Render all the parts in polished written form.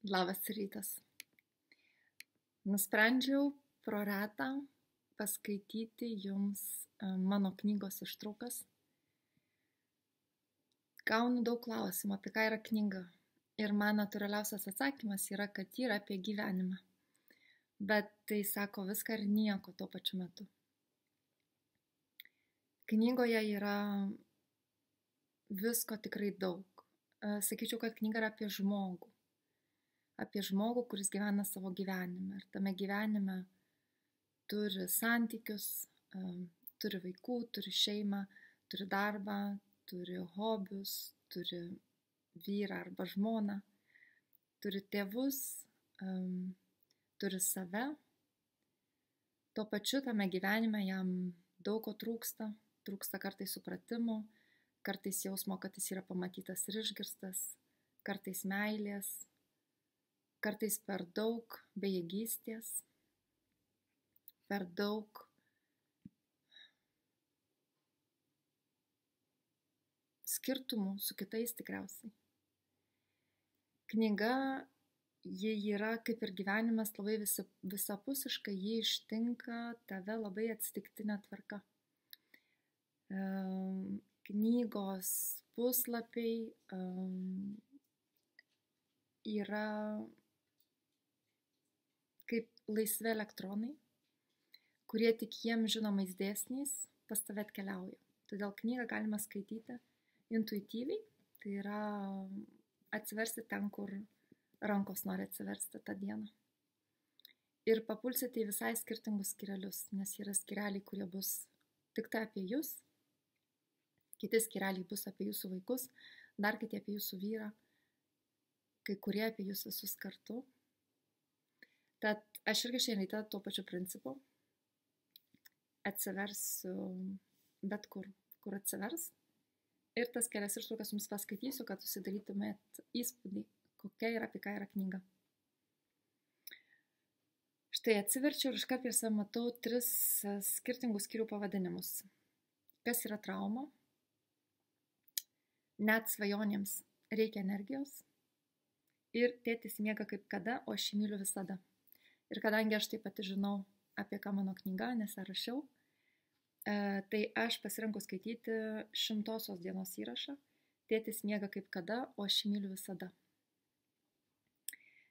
Labas rytas. Nusprendžiau pro retą paskaityti jums mano knygos ištraukas. Gaunu daug klausimų, apie ką yra knyga. Ir man natūraliausias atsakymas yra, kad ji yra apie gyvenimą. Bet tai sako viską ir nieko tuo pačiu metu. Knygoje yra visko tikrai daug. Sakyčiau, kad knyga yra apie žmogų. Apie žmogų, kuris gyvena savo gyvenime. Ir tame gyvenime turi santykius, turi vaikų, turi šeimą, turi darbą, turi hobius, turi vyrą arba žmoną, turi tėvus, turi save. Tuo pačiu tame gyvenime jam daug ko trūksta. Trūksta kartais supratimo, kartais jausmo, kad jis yra pamatytas ir išgirstas, kartais meilės, kartais per daug bejėgystės, per daug skirtumų su kitais tikriausiai. Knyga, ji yra kaip ir gyvenimas labai visapusiška, ji ištinka tave labai atsitiktinė tvarka. Knygos puslapiai yra kaip laisvi elektronai, kurie tik jiems žinomais dėsniais pas tave atkeliauja. Todėl knygą galima skaityti intuityviai, tai yra atsiversti ten, kur rankos nori atsiversti tą dieną. Ir papulsite į visai skirtingus skyrelius, nes yra skyreliai, kurie bus tik tai apie jūs, kiti skyreliai bus apie jūsų vaikus, dar kiti apie jūsų vyrą, kai kurie apie jūs visus kartu. Tad aš irgi šiandien ryte tuo pačiu principu atsiversiu bet kur atsivers. Ir tas kelias ištraukas jums paskaitysiu, kad susidarytumėt įspūdį, kokia ir apie ką yra knyga. Štai atsiverčiu ir iškart prieš save matau 3 skirtingus skyrių pavadinimus. Kas yra trauma? Net svajonėms reikia energijos. Ir tėtis miega kaip kada, o aš jį myliu visada. Ir kadangi aš taip pati žinau, apie ką mano knyga, nes ją rašiau, tai aš pasirenku skaityti 100-osios dienos įrašą. Tėtis miega kaip kada, o aš jį myliu visada.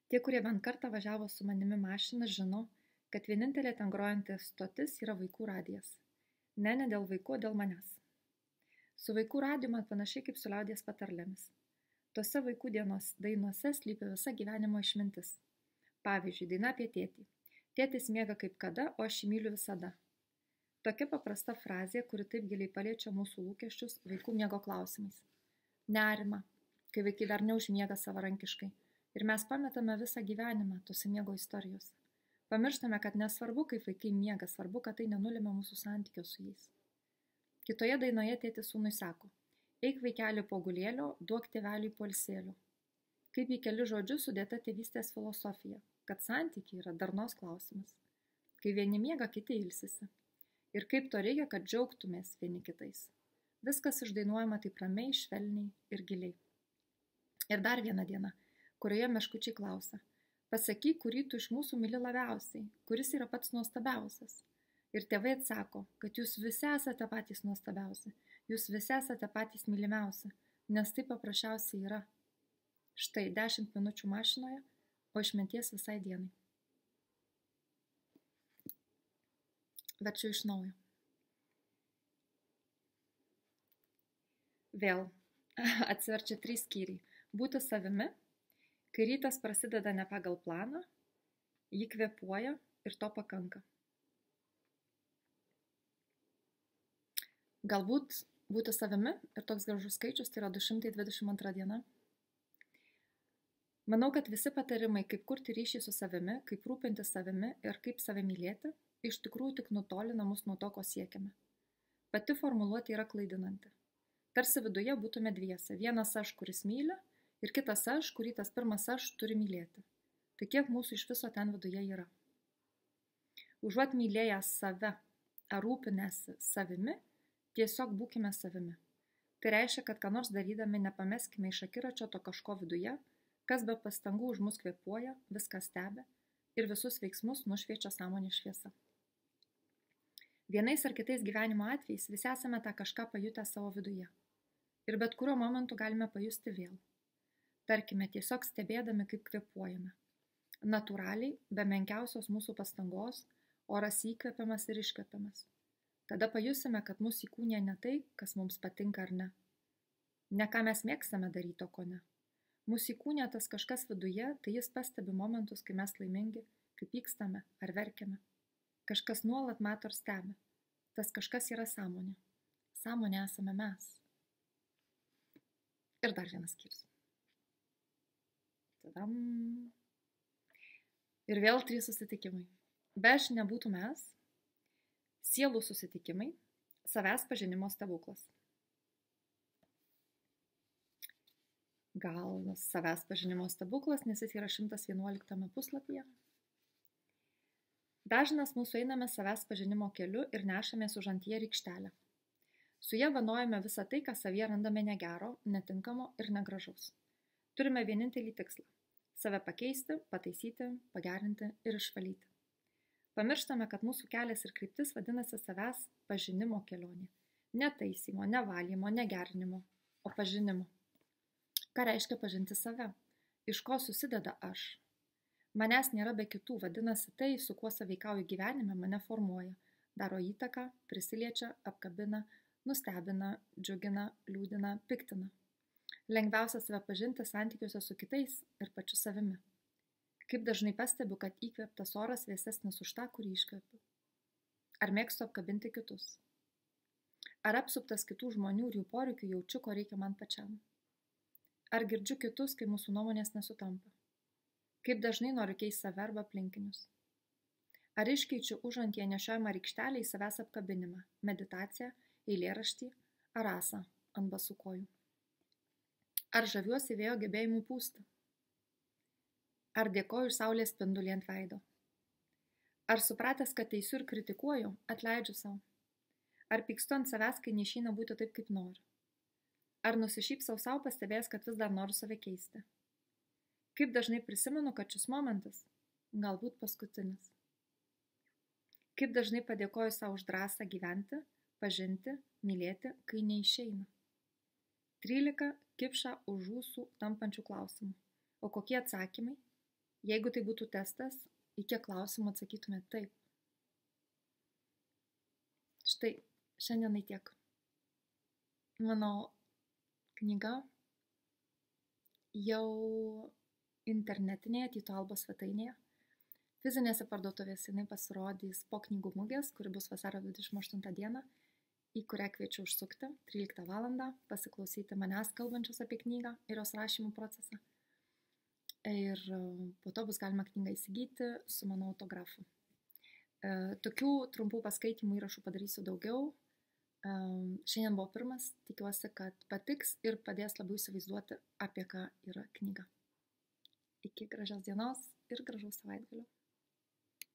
Tie, kurie bent kartą važiavo su manimi mašina, žino, kad vienintelė ten grojanti stotis yra vaikų radijas. Ne dėl vaikų, o dėl manęs. Su vaikų radiju man panašiai kaip su liaudies patarlėmis. Tuose vaikų dainuose slypi visa gyvenimo išmintis. Pavyzdžiui, daina apie tėtį. Tėtis miega kaip kada, o aš jį myliu visada. Tokia paprasta frazė, kuri taip giliai paliečia mūsų lūkesčius vaikų miego klausimais. Nerimą, kai vaikai dar neužmiega savarankiškai. Ir mes pametame visą gyvenimą tose miego istorijos. Pamirštame, kad nesvarbu, kaip vaikai miega, svarbu, kad tai nenulėmė mūsų santykio su jais. Kitoje dainoje tėtis sūnui sako: eik vaikeli po gulėlio, duok tėveliui poilsėlio. Kaip į keli žodžius sudėta tėvystės filosofija, kad santykiai yra darnos klausimas. Kai vieni miega, kiti ilsisi. Ir kaip to reikia, kad džiaugtumės vieni kitais. Viskas išdainuojama taip ramiai, švelniai ir giliai. Ir dar viena diena, kurioje meškučiai klausia: pasakyk, kurį tu iš mūsų myli labiausiai, kuris yra pats nuostabiausias. Ir tėvai atsako, kad jūs visi esate patys nuostabiausi, jūs visi esate patys mylimiausi, nes taip paprasčiausiai yra. Štai 10 minučių mašinoje, o išminties visai dienai. Verčiu iš naujo. Vėl atsiverčia 3 skyriai. Būti savimi, kai rytas prasideda ne pagal planą, jį kvėpuoja ir to pakanka. Galbūt būti savimi ir toks gražus skaičius, tai yra 222 diena. Manau, kad visi patarimai, kaip kurti ryšį su savimi, kaip rūpinti savimi ir kaip save mylėti, iš tikrųjų tik nutolina mus nuo to, ko siekiame. Pati formuluotė yra klaidinanti. Tarsi viduje būtume dviese. Vienas aš, kuris myli, ir kitas aš, kurį tas pirmas aš turi mylėti. Tai kiek mūsų iš viso ten viduje yra? Užuot mylėję save ar rūpinęsi savimi, tiesiog būkime savimi. Tai reiškia, kad ką nors darydami nepameskime iš akiračio to kažko viduje, kas be pastangų už mus kvėpuoja, viską stebi ir visus veiksmus nušviečia sąmonės šviesa. Vienais ar kitais gyvenimo atvejais visi esame tą kažką pajutę savo viduje. Ir bet kuriuo momentu galime pajusti vėl. Tarkime, tiesiog stebėdami, kaip kvėpuojame. Natūraliai, be menkiausios mūsų pastangos, oras įkvepiamas ir iškvepiamas. Tada pajusime, kad mūsų įkūnija ne tai, kas mums patinka ar ne. Ne ką mes mėgstame daryti, o ko ne. Mūsų įkūnija tas kažkas viduje, tai jis pastebi momentus, kai mes laimingi, kai pykstame ar verkiame. Kažkas nuolat mato ir stebi. Tas kažkas yra sąmonė. Sąmonė esame mes. Ir dar vienas skyrius. Tadam. Ir vėl 3 susitikimai. Be aš nebūtų mes, sielų susitikimai, savęs pažinimo stebuklas. Gal savęs pažinimo stebuklas, nes jis yra 111 puslapyje. Dažnas mūsų einame savęs pažinimo keliu ir nešamės už antie rykštelę. Su ja vanojame visą tai, ką savyje randame negero, netinkamo ir negražaus. Turime vienintelį tikslą – save pakeisti, pataisyti, pagerinti ir išvalyti. Pamirštame, kad mūsų kelias ir kryptis vadinasi savęs pažinimo kelionė. Ne taisymo, ne valymo, ne gerinimo, o pažinimo. Ką reiškia pažinti save? Iš ko susideda aš? Manęs nėra be kitų, vadinasi tai, su kuo sąveikauju gyvenime, mane formuoja, daro įtaką, prisiliečia, apkabina, nustebina, džiugina, liūdina, piktina. Lengviausia save pažinti santykiuose su kitais ir pačiu savimi. Kaip dažnai pastebiu, kad įkvėptas oras vėsesnis už tą, kurį iškvėpiu. Ar mėgstu apkabinti kitus? Ar apsuptas kitų žmonių ir jų poreikių jaučiu, ko reikia man pačiam? Ar girdžiu kitus, kai mūsų nuomonės nesutampa? Kaip dažnai noriu keisti save arba aplinkinius? Ar iškeičiu užantyje nešiojamą rykštelę į savęs apkabinimą, meditaciją, eilėraštį ar asą ant basų kojų? Ar žaviuosi vėjo gebėjimų pūsti? Ar dėkoju už saulės spindulį ant veido? Ar supratęs, kad teisiu ir kritikuoju, atleidžiu savo? Ar pykstu ant savęs, kai neišeina būti taip, kaip noriu? Ar nusišypsau savo pastebėjęs, kad vis dar noriu save keisti? Kaip dažnai prisimenu, kad šis momentas galbūt paskutinis? Kaip dažnai padėkoju savo už drąsą gyventi, pažinti, mylėti, kai neišeina? 13 kipša už ūsų tampančių klausimų. O kokie atsakymai? Jeigu tai būtų testas, į kiek klausimų atsakytumėte taip? Štai, šiandienai tiek. Mano knyga jau internetinėje Tyto Albos svetainėje. Fizinėse parduotuvėse jinai pasirodys po knygų mugės, kuri bus vasario 28 dieną, į kurią kviečiu užsukti 13 valandą, pasiklausyti manęs kalbančios apie knygą ir jos rašymų procesą. Ir po to bus galima knygą įsigyti su mano autografu. Tokių trumpų paskaitimų įrašų padarysiu daugiau. Šiandien buvo pirmas, tikiuosi, kad patiks ir padės labiau įsivaizduoti, apie ką yra knyga. Iki gražios dienos ir gražaus savaitgalio.